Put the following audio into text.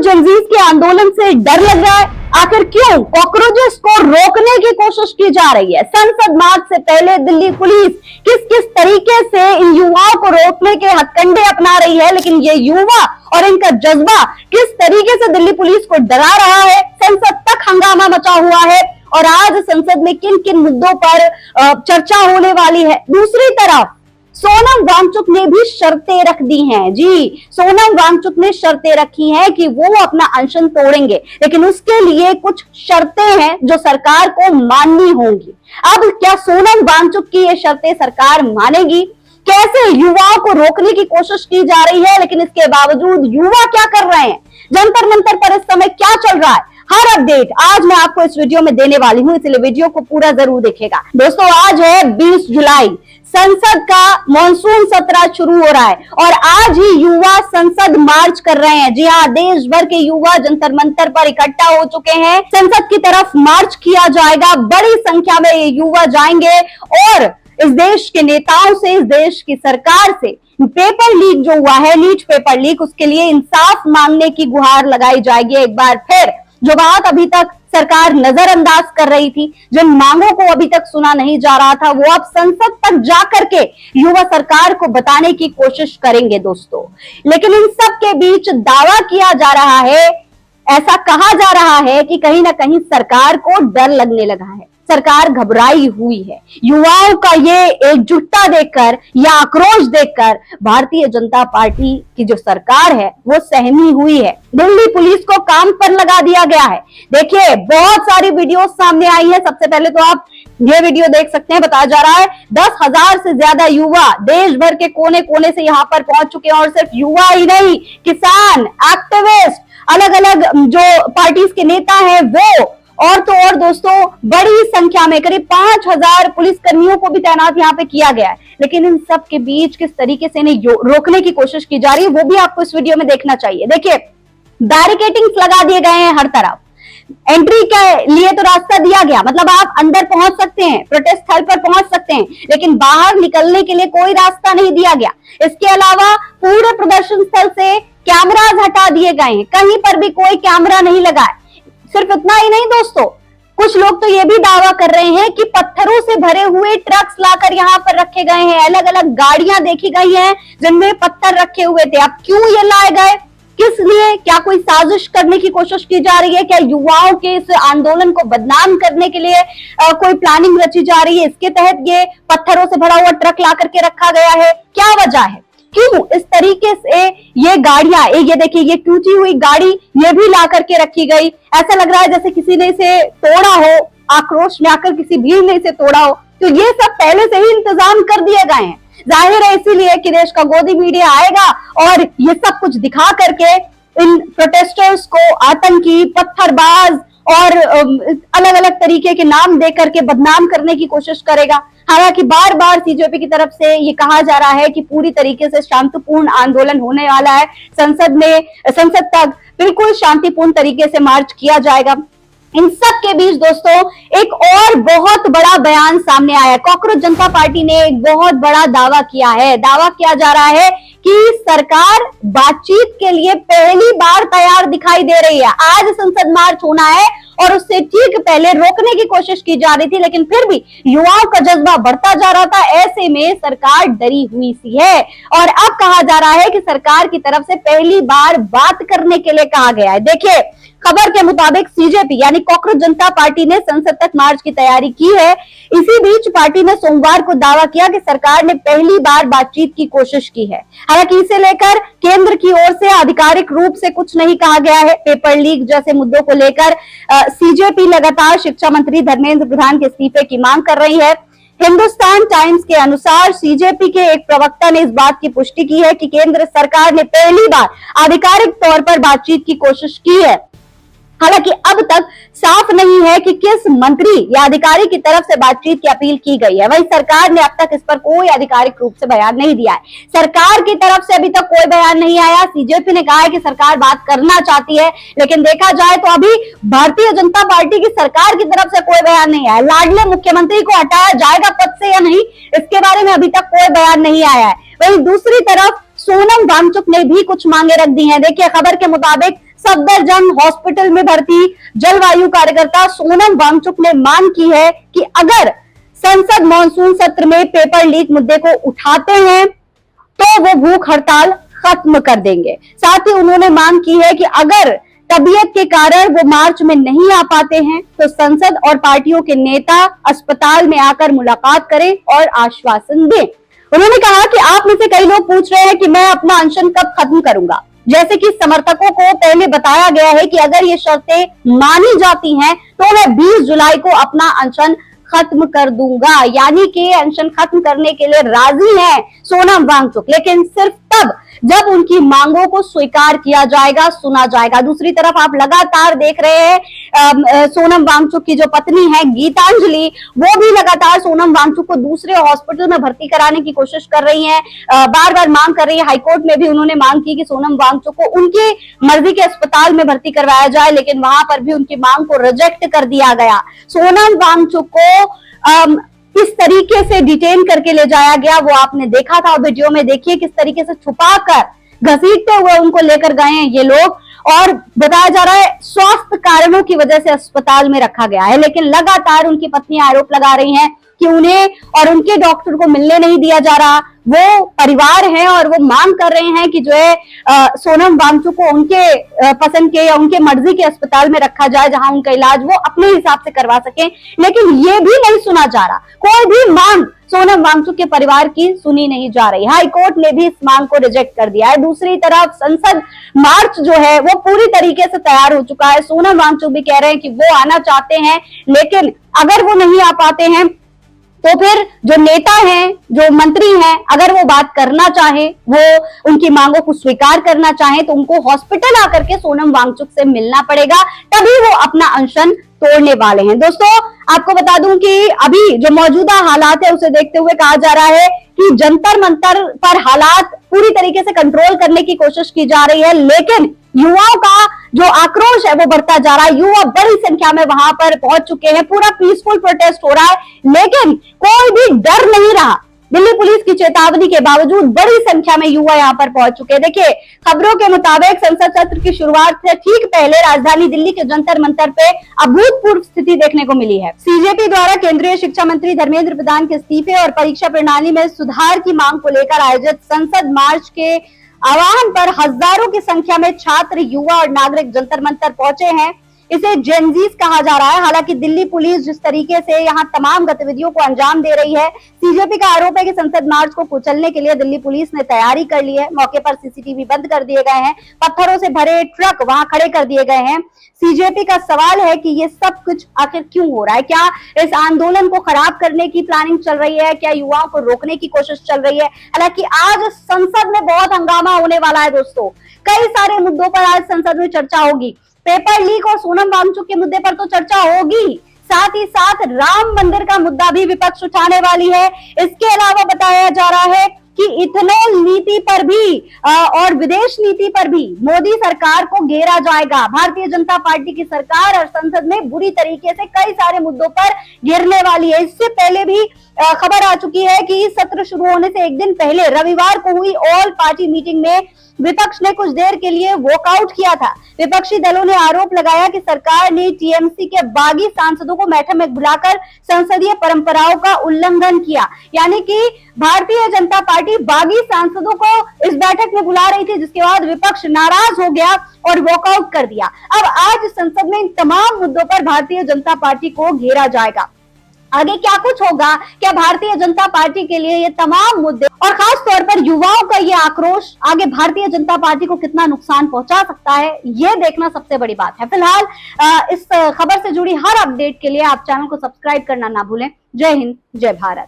Gen Zs के आंदोलन से डर लग रहा है? आखिर क्यों कॉकरोचेस को रोकने की कोशिश की जा रही है? संसद मार्च से पहले दिल्ली पुलिस किस किस तरीके से इन युवाओं को रोकने के हथकंडे अपना रही है, लेकिन ये युवा और इनका जज्बा किस तरीके से दिल्ली पुलिस को डरा रहा है? संसद तक हंगामा मचा हुआ है और आज संसद में किन किन मुद्दों पर चर्चा होने वाली है। दूसरी तरफ सोनम वांगचुक ने भी शर्तें रख दी हैं। जी, सोनम वांगचुक ने शर्तें रखी हैं कि वो अपना अनशन तोड़ेंगे, लेकिन उसके लिए कुछ शर्तें हैं जो सरकार को माननी होंगी। अब क्या सोनम वांगचुक की ये शर्तें सरकार मानेगी? कैसे युवाओं को रोकने की कोशिश की जा रही है, लेकिन इसके बावजूद युवा क्या कर रहे हैं? जंतर मंतर पर इस समय क्या चल रहा है? हर अपडेट आज मैं आपको इस वीडियो में देने वाली हूं, इसलिए वीडियो को पूरा जरूर देखिएगा। दोस्तों, आज है 20 जुलाई, संसद का मॉनसून सत्र शुरू हो रहा है और आज ही युवा संसद मार्च कर रहे हैं। जी हाँ, देश भर के युवा जंतर मंतर पर इकट्ठा हो चुके हैं। संसद की तरफ मार्च किया जाएगा, बड़ी संख्या में ये युवा जाएंगे और इस देश के नेताओं से, इस देश की सरकार से पेपर लीक जो हुआ है, लीच पेपर लीक, उसके लिए इंसाफ मांगने की गुहार लगाई जाएगी। एक बार फिर जो बात अभी तक सरकार नजरअंदाज कर रही थी, जिन मांगों को अभी तक सुना नहीं जा रहा था, वो अब संसद तक जाकर के युवा सरकार को बताने की कोशिश करेंगे दोस्तों। लेकिन इन सब के बीच दावा किया जा रहा है, ऐसा कहा जा रहा है कि कहीं ना कहीं सरकार को डर लगने लगा है, सरकार घबराई हुई है। युवाओं का ये एकजुटता देखकर या आक्रोश देखकर भारतीय जनता पार्टी की जो सरकार है वो सहमी हुई है। दिल्ली पुलिस को काम पर लगा दिया गया है। देखिए, बहुत सारी वीडियो सामने आई है। सबसे पहले तो आप ये वीडियो देख सकते हैं। बताया जा रहा है 10,000 से ज्यादा युवा देश भर के कोने कोने से यहाँ पर पहुंच चुके हैं और सिर्फ युवा ही नहीं, किसान, एक्टिविस्ट, अलग अलग जो पार्टीज के नेता हैं वो, और तो और दोस्तों बड़ी संख्या में करीब 5,000 पुलिस कर्मियों को भी तैनात यहाँ पे किया गया है। लेकिन इन सब के बीच किस तरीके से इन्हें रोकने की कोशिश की जा रही है वो भी आपको इस वीडियो में देखना चाहिए। देखिए, बैरिकेडिंग्स लगा दिए गए हैं हर तरफ। एंट्री के लिए तो रास्ता दिया गया, मतलब आप अंदर पहुंच सकते हैं, प्रोटेस्ट स्थल पर पहुंच सकते हैं, लेकिन बाहर निकलने के लिए कोई रास्ता नहीं दिया गया। इसके अलावा पूरे प्रदर्शन स्थल से कैमरास हटा दिए गए हैं, कहीं पर भी कोई कैमरा नहीं लगा है। सिर्फ इतना ही नहीं दोस्तों, कुछ लोग तो ये भी दावा कर रहे हैं कि पत्थरों से भरे हुए ट्रक्स लाकर यहाँ पर रखे गए हैं। अलग अलग गाड़ियां देखी गई हैं जिनमें पत्थर रखे हुए थे। अब क्यों ये लाए गए, किस लिए? क्या कोई साजिश करने की कोशिश की जा रही है? क्या युवाओं के इस आंदोलन को बदनाम करने के लिए कोई प्लानिंग रची जा रही है? इसके तहत ये पत्थरों से भरा हुआ ट्रक ला करके रखा गया है। क्या वजह है, क्यों इस तरीके से ये गाड़ियां, ये देखिए, ये टूटी हुई गाड़ी ये भी ला करके रखी गई। ऐसा लग रहा है जैसे किसी ने इसे तोड़ा हो, आक्रोश में आकर किसी भीड़ ने इसे तोड़ा हो। तो ये सब पहले से ही इंतजाम कर दिए गए हैं। जाहिर है इसीलिए कि देश का गोदी मीडिया आएगा और ये सब कुछ दिखा करके इन प्रोटेस्टर्स को आतंकी, पत्थरबाज और अलग अलग तरीके के नाम दे करके बदनाम करने की कोशिश करेगा। हालांकि बार बार सीजेपी की तरफ से ये कहा जा रहा है कि पूरी तरीके से शांतिपूर्ण आंदोलन होने वाला है। संसद तक बिल्कुल शांतिपूर्ण तरीके से मार्च किया जाएगा। इन सब के बीच दोस्तों एक और बहुत बड़ा बयान सामने आया। कॉकरोच जनता पार्टी ने एक बहुत बड़ा दावा किया है। दावा किया जा रहा है कि सरकार बातचीत के लिए पहली बार तैयार दिखाई दे रही है। आज संसद मार्च होना है और उससे ठीक पहले रोकने की कोशिश की जा रही थी, लेकिन फिर भी युवाओं का जज्बा बढ़ता जा रहा था। ऐसे में सरकार डरी हुई सी है और अब कहा जा रहा है कि सरकार की तरफ से पहली बार बात करने के लिए कहा गया है। देखिए, खबर के मुताबिक सीजेपी यानी कॉकरोच जनता पार्टी ने संसद तक मार्च की तैयारी की है। इसी बीच पार्टी ने सोमवार को दावा किया कि सरकार ने पहली बार बातचीत की कोशिश की है। हालांकि इसे लेकर केंद्र की ओर से आधिकारिक रूप से कुछ नहीं कहा गया है। पेपर लीक जैसे मुद्दों को लेकर सीजेपी लगातार शिक्षा मंत्री धर्मेंद्र प्रधान के इस्तीफे की मांग कर रही है। हिंदुस्तान टाइम्स के अनुसार सीजेपी के एक प्रवक्ता ने इस बात की पुष्टि की है कि केंद्र सरकार ने पहली बार आधिकारिक तौर पर बातचीत की कोशिश की है। हालांकि अब तक साफ नहीं है कि किस मंत्री या अधिकारी की तरफ से बातचीत की अपील की गई है। वहीं सरकार ने अब तक इस पर कोई आधिकारिक रूप से बयान नहीं दिया है। सरकार की तरफ से अभी तक कोई बयान नहीं आया। सीजेपी ने कहा है कि सरकार बात करना चाहती है, लेकिन देखा जाए तो अभी भारतीय जनता पार्टी की सरकार की तरफ से कोई बयान नहीं आया। लाडले मुख्यमंत्री को हटाया जाएगा पद से या नहीं, इसके बारे में अभी तक कोई बयान नहीं आया है। वहीं दूसरी तरफ सोनम वांगचुक ने भी कुछ मांगे रख दी हैं। देखिए, खबर के मुताबिक सफदरजंग हॉस्पिटल में भर्ती जलवायु कार्यकर्ता सोनम वांगचुक ने मांग की है कि अगर संसद मॉनसून सत्र में पेपर लीक मुद्दे को उठाते हैं तो वो भूख हड़ताल खत्म कर देंगे। साथ ही उन्होंने मांग की है कि अगर तबीयत के कारण वो मार्च में नहीं आ पाते हैं तो संसद और पार्टियों के नेता अस्पताल में आकर मुलाकात करें और आश्वासन दें। उन्होंने कहा कि आप में से कई लोग पूछ रहे हैं कि मैं अपना अनशन कब खत्म करूंगा। जैसे कि समर्थकों को पहले बताया गया है कि अगर ये शर्तें मानी जाती हैं तो मैं 20 जुलाई को अपना अनशन खत्म कर दूंगा। यानी कि अनशन खत्म करने के लिए राजी है सोनम वांगचुक, लेकिन सिर्फ तब जब उनकी मांगों को स्वीकार किया जाएगा, सुना जाएगा। दूसरी तरफ आप लगातार देख रहे हैं सोनम वांगचुक की जो पत्नी है गीतांजलि, वो भी लगातार सोनम वांगचुक को दूसरे हॉस्पिटल में भर्ती कराने की कोशिश कर रही हैं, बार बार मांग कर रही है। हाईकोर्ट में भी उन्होंने मांग की कि सोनम वांगचुक को उनकी मर्जी के अस्पताल में भर्ती करवाया जाए, लेकिन वहां पर भी उनकी मांग को रिजेक्ट कर दिया गया। सोनम वांगचुक को किस तरीके से डिटेन करके ले जाया गया वो आपने देखा था वीडियो में। देखिए किस तरीके से छुपाकर घसीटते हुए उनको लेकर गए हैं ये लोग, और बताया जा रहा है स्वास्थ्य कारणों की वजह से अस्पताल में रखा गया है। लेकिन लगातार उनकी पत्नी आरोप लगा रही हैं कि उन्हें और उनके डॉक्टर को मिलने नहीं दिया जा रहा। वो परिवार है और वो मांग कर रहे हैं कि जो है सोनम वांगचुक को उनके पसंद के या उनके मर्जी के अस्पताल में रखा जाए जहां उनका इलाज वो अपने हिसाब से करवा सकें। लेकिन ये भी नहीं सुना जा रहा, कोई भी मांग सोनम वांगचुक के परिवार की सुनी नहीं जा रही। हाई कोर्ट ने भी इस मांग को रिजेक्ट कर दिया है। दूसरी तरफ संसद मार्च जो है वो पूरी तरीके से तैयार हो चुका है। सोनम वांगचुक भी कह रहे हैं कि वो आना चाहते हैं, लेकिन अगर वो नहीं आ पाते हैं तो फिर जो नेता हैं, जो मंत्री हैं, अगर वो बात करना चाहे, वो उनकी मांगों को स्वीकार करना चाहे तो उनको हॉस्पिटल आकर के सोनम वांगचुक से मिलना पड़ेगा, तभी वो अपना अनशन तोड़ने वाले हैं। दोस्तों आपको बता दूं कि अभी जो मौजूदा हालात है उसे देखते हुए कहा जा रहा है कि जंतर मंतर पर हालात पूरी तरीके से कंट्रोल करने की कोशिश की जा रही है, लेकिन युवाओं का जो आक्रोश है वो बढ़ता जा रहा है। युवा बड़ी संख्या में वहां पर पहुंच चुके हैं, पूरा पीसफुल प्रोटेस्ट हो रहा है, लेकिन कोई भी डर नहीं रहा। दिल्ली पुलिस की चेतावनी के बावजूद बड़ी संख्या में युवा यहां पर पहुंच चुके हैं। देखिए खबरों के मुताबिक संसद सत्र की शुरुआत से ठीक पहले राजधानी दिल्ली के जंतर मंतर पे अभूतपूर्व स्थिति देखने को मिली है। सीजेपी द्वारा केंद्रीय शिक्षा मंत्री धर्मेंद्र प्रधान के इस्तीफे और परीक्षा प्रणाली में सुधार की मांग को लेकर आयोजित संसद मार्च के आह्वान पर हजारों की संख्या में छात्र, युवा और नागरिक जंतर मंतर पहुंचे हैं। इसे जेनजीज कहा जा रहा है। हालांकि दिल्ली पुलिस जिस तरीके से यहाँ तमाम गतिविधियों को अंजाम दे रही है, सीजेपी का आरोप है कि संसद मार्च को कुचलने के लिए दिल्ली पुलिस ने तैयारी कर ली है। मौके पर सीसीटीवी बंद कर दिए गए हैं, पत्थरों से भरे ट्रक वहां खड़े कर दिए गए हैं। सीजेपी का सवाल है कि ये सब कुछ आखिर क्यों हो रहा है? क्या इस आंदोलन को खराब करने की प्लानिंग चल रही है? क्या युवाओं को रोकने की कोशिश चल रही है? हालांकि आज संसद में बहुत हंगामा होने वाला है दोस्तों। कई सारे मुद्दों पर आज संसद में चर्चा होगी। पेपर लीक और सोनम वांगचुक के मुद्दे पर तो चर्चा होगी, साथ ही साथ राम मंदिर का मुद्दा भी विपक्ष उठाने वाली है। इसके अलावा बताया जा रहा है कि इथेनॉल नीति पर भी और विदेश नीति पर भी मोदी सरकार को घेरा जाएगा। भारतीय जनता पार्टी की सरकार और संसद में बुरी तरीके से कई सारे मुद्दों पर घेरने वाली है। इससे पहले भी खबर आ चुकी है कि सत्र शुरू होने से एक दिन पहले रविवार को हुई ऑल पार्टी मीटिंग में विपक्ष ने कुछ देर के लिए वॉकआउट किया था। विपक्षी दलों ने आरोप लगाया कि सरकार ने टीएमसी के बागी सांसदों को बैठक में बुलाकर संसदीय परंपराओं का उल्लंघन किया। यानी कि भारतीय जनता पार्टी बागी सांसदों को इस बैठक में बुला रही थी, जिसके बाद विपक्ष नाराज हो गया और वॉकआउट कर दिया। अब आज संसद में इन तमाम मुद्दों पर भारतीय जनता पार्टी को घेरा जाएगा। आगे क्या कुछ होगा? क्या भारतीय जनता पार्टी के लिए ये तमाम मुद्दे और खास तौर पर युवाओं का ये आक्रोश आगे भारतीय जनता पार्टी को कितना नुकसान पहुंचा सकता है, ये देखना सबसे बड़ी बात है। फिलहाल इस खबर से जुड़ी हर अपडेट के लिए आप चैनल को सब्सक्राइब करना ना भूलें। जय हिंद, जय भारत।